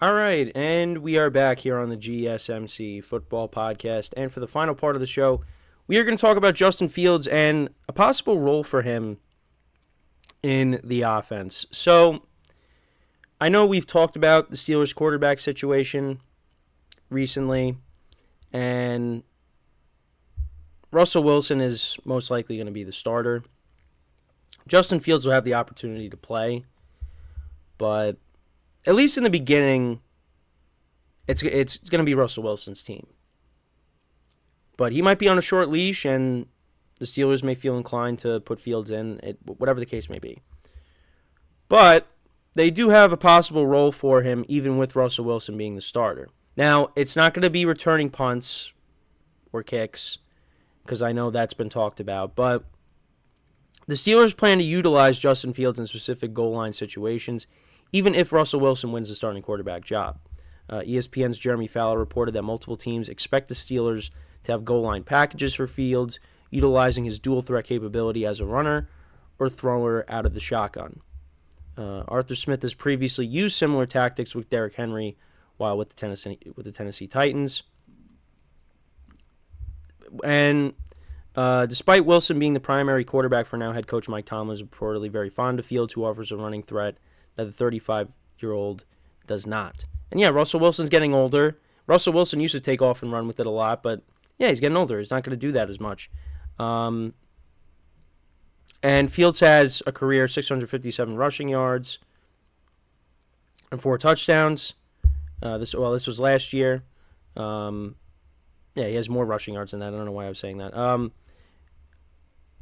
All right, and we are back here on the GSMC Football Podcast. And for the final part of the show, we are going to talk about Justin Fields and a possible role for him in the offense. So, I know we've talked about the Steelers quarterback situation recently, and Russell Wilson is most likely going to be the starter. Justin Fields will have the opportunity to play, but at least in the beginning, it's going to be Russell Wilson's team. But he might be on a short leash, and the Steelers may feel inclined to put Fields in, whatever the case may be. But they do have a possible role for him, even with Russell Wilson being the starter. Now, it's not going to be returning punts or kicks, because I know that's been talked about. But the Steelers plan to utilize Justin Fields in specific goal line situations, even if Russell Wilson wins the starting quarterback job. ESPN's Jeremy Fowler reported that multiple teams expect the Steelers to have goal line packages for Fields, utilizing his dual threat capability as a runner or thrower out of the shotgun. Arthur Smith has previously used similar tactics with Derrick Henry while with the Tennessee Titans. And despite Wilson being the primary quarterback for now, head coach Mike Tomlin is reportedly very fond of Fields, who offers a running threat that the 35-year-old does not. And yeah, Russell Wilson's getting older. Russell Wilson used to take off and run with it a lot, but yeah, he's getting older. He's not going to do that as much. And Fields has a career 657 rushing yards and 4 touchdowns. This was last year. Yeah, he has more rushing yards than that. I don't know why I was saying that.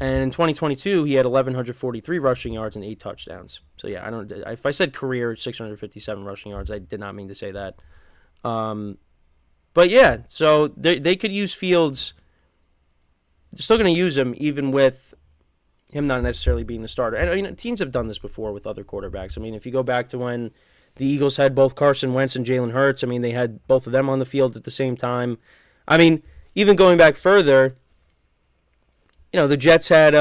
And in 2022, he had 1,143 rushing yards and 8 touchdowns. So yeah, if I said career 657 rushing yards, I did not mean to say that. But yeah, so they could use Fields. They're still going to use him even with him not necessarily being the starter. And I mean, teams have done this before with other quarterbacks. I mean, if you go back to when the Eagles had both Carson Wentz and Jalen Hurts, I mean, they had both of them on the field at the same time. I mean, even going back further, the Jets had,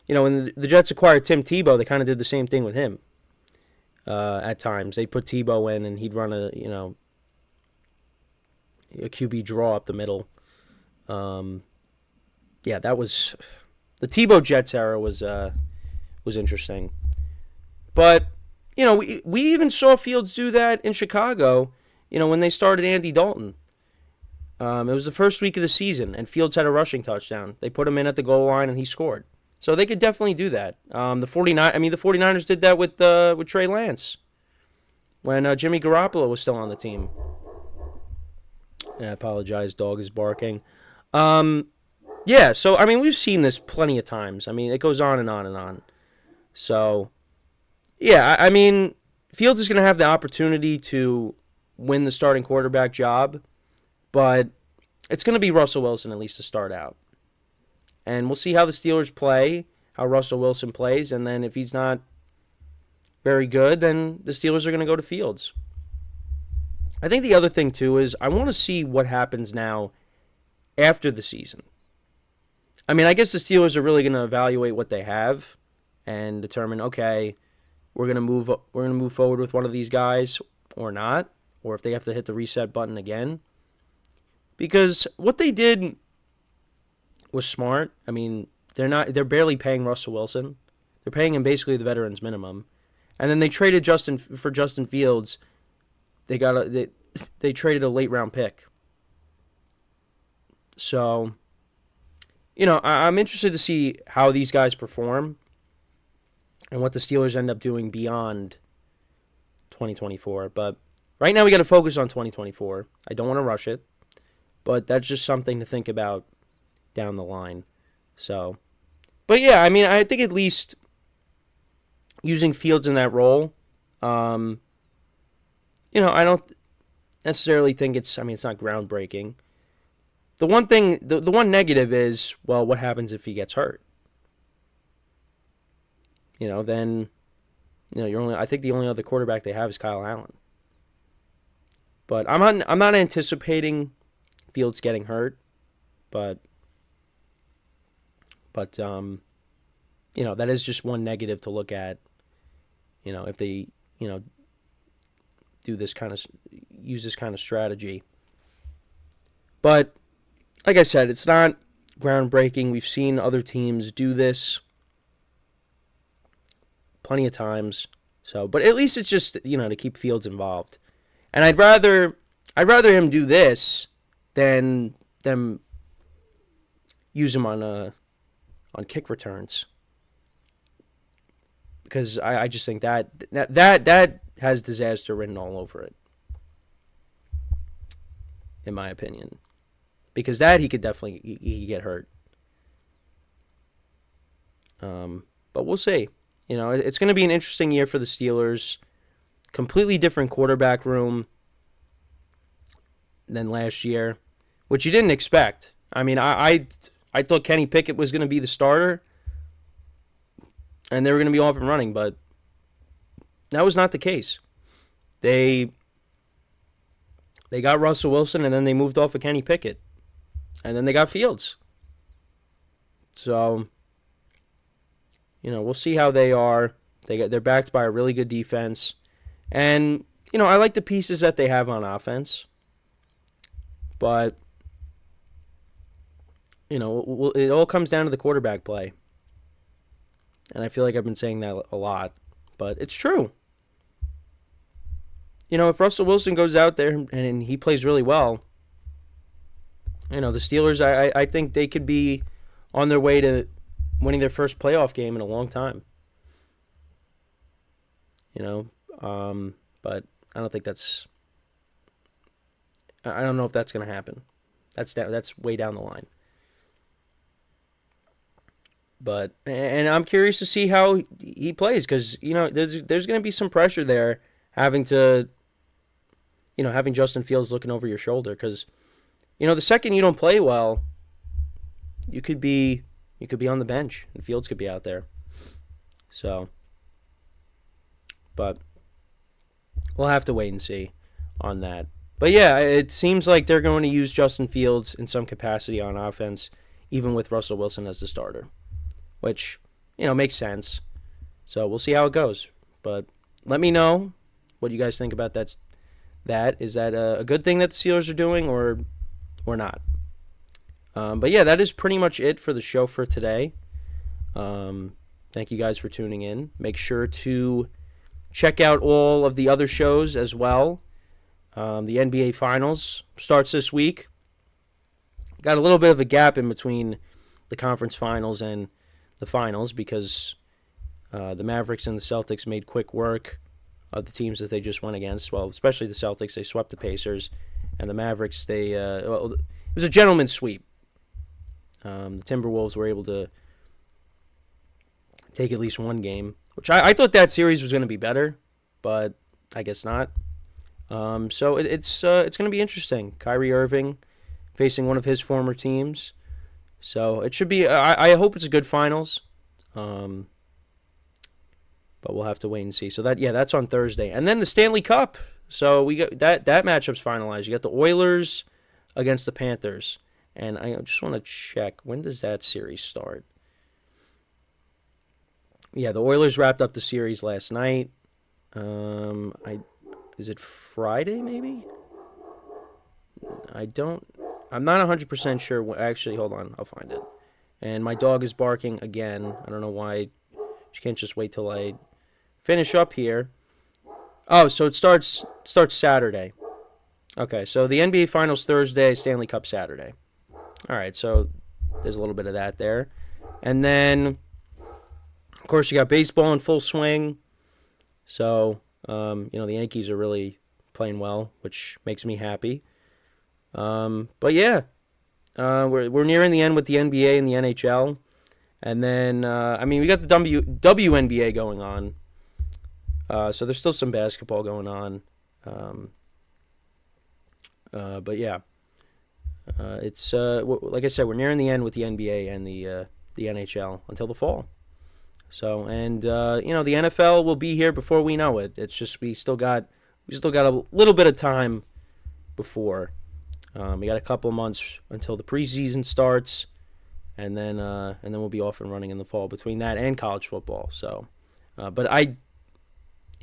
when the Jets acquired Tim Tebow, they kind of did the same thing with him. At times, they put Tebow in, and he'd run a QB draw up the middle. Yeah, that was the Tebow Jets era was interesting, but we even saw Fields do that in Chicago. When they started Andy Dalton. It was the first week of the season, and Fields had a rushing touchdown. They put him in at the goal line, and he scored. So they could definitely do that. The 49ers did that with Trey Lance when Jimmy Garoppolo was still on the team. I apologize, dog is barking. Yeah, so, I mean, we've seen this plenty of times. I mean, it goes on and on and on. So, yeah, I mean, Fields is going to have the opportunity to win the starting quarterback job, but it's going to be Russell Wilson at least to start out. And we'll see how the Steelers play, how Russell Wilson plays, and then if he's not very good, then the Steelers are going to go to Fields. I think the other thing, too, is I want to see what happens now after the season. I mean, I guess the Steelers are really going to evaluate what they have and determine, okay, we're going to move forward with one of these guys or not, or if they have to hit the reset button again. Because what they did was smart. I mean, they're barely paying Russell Wilson. They're paying him basically the veterans minimum. And then they traded Justin Fields. They traded a late round pick. So, I'm interested to see how these guys perform and what the Steelers end up doing beyond 2024. But right now we got to focus on 2024. I don't want to rush it, but that's just something to think about down the line. So, but yeah, I mean, I think at least using Fields in that role, I don't necessarily think it's not groundbreaking. The one thing, the one negative is, well, what happens if he gets hurt? Then, I think the only other quarterback they have is Kyle Allen. But I'm not anticipating Fields getting hurt, but that is just one negative to look at. If they, use this kind of strategy. But like I said, it's not groundbreaking. We've seen other teams do this plenty of times. So, but at least it's just, to keep Fields involved. And I'd rather him do this than them use him on kick returns. Because I just think that has disaster written all over it, in my opinion. Because that he could get hurt. But we'll see. It's going to be an interesting year for the Steelers. Completely different quarterback room than last year, which you didn't expect. I mean, I thought Kenny Pickett was going to be the starter, and they were going to be off and running, but that was not the case. They got Russell Wilson, and then they moved off of Kenny Pickett, and then they got Fields. So, we'll see how they are. They're backed by a really good defense, and I like the pieces that they have on offense, but it all comes down to the quarterback play. And I feel like I've been saying that a lot, but it's true. If Russell Wilson goes out there and he plays really well, the Steelers, I think they could be on their way to winning their first playoff game in a long time. But I don't think that's... I don't know if that's going to happen. That's way down the line. But and I'm curious to see how he plays because there's going to be some pressure there having Justin Fields looking over your shoulder because the second you don't play well, you could be on the bench and Fields could be out there. So, but we'll have to wait and see on that. But yeah, it seems like they're going to use Justin Fields in some capacity on offense, even with Russell Wilson as the starter. Which, makes sense. So we'll see how it goes. But let me know what you guys think about that. Is that a good thing that the Steelers are doing or not? But yeah, that is pretty much it for the show for today. Thank you guys for tuning in. Make sure to check out all of the other shows as well. The NBA Finals starts this week. Got a little bit of a gap in between the conference finals and the finals because the Mavericks and the Celtics made quick work of the teams that they just went against. Well, especially the Celtics, they swept the Pacers, and the Mavericks, it was a gentleman's sweep. The Timberwolves were able to take at least one game, which I thought that series was going to be better, but I guess not. So it's going to be interesting. Kyrie Irving facing one of his former teams. So it should be. I hope it's a good finals, but we'll have to wait and see. So that's on Thursday, and then the Stanley Cup. So we got that matchup's finalized. You got the Oilers against the Panthers, and I just want to check when does that series start. Yeah, the Oilers wrapped up the series last night. Is it Friday maybe? I'm not 100% sure. Actually, hold on. I'll find it. And my dog is barking again. I don't know why. She can't just wait till I finish up here. Oh, so it starts Saturday. Okay, so the NBA Finals Thursday, Stanley Cup Saturday. All right, so there's a little bit of that there. And then, of course, you got baseball in full swing. So, the Yankees are really playing well, which makes me happy. But yeah, we're nearing the end with the NBA and the NHL, and then we got the WNBA going on. So there's still some basketball going on. But yeah, it's like I said, we're nearing the end with the NBA and the NHL until the fall. So and the NFL will be here before we know it. It's just we still got a little bit of time before. We got a couple of months until the preseason starts, and then we'll be off and running in the fall between that and college football. So, but I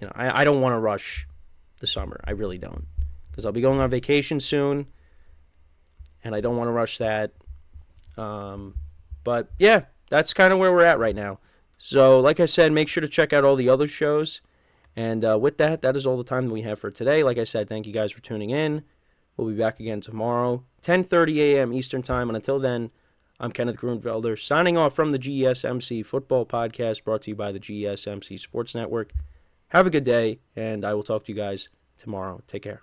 don't want to rush the summer. I really don't. Because I'll be going on vacation soon, and I don't want to rush that. But, yeah, that's kind of where we're at right now. So, like I said, make sure to check out all the other shows. And with that, that is all the time that we have for today. Like I said, thank you guys for tuning in. We'll be back again tomorrow, 10:30 a.m. Eastern Time. And until then, I'm Kenneth Grunfelder, signing off from the GSMC Football Podcast, brought to you by the GSMC Sports Network. Have a good day, and I will talk to you guys tomorrow. Take care.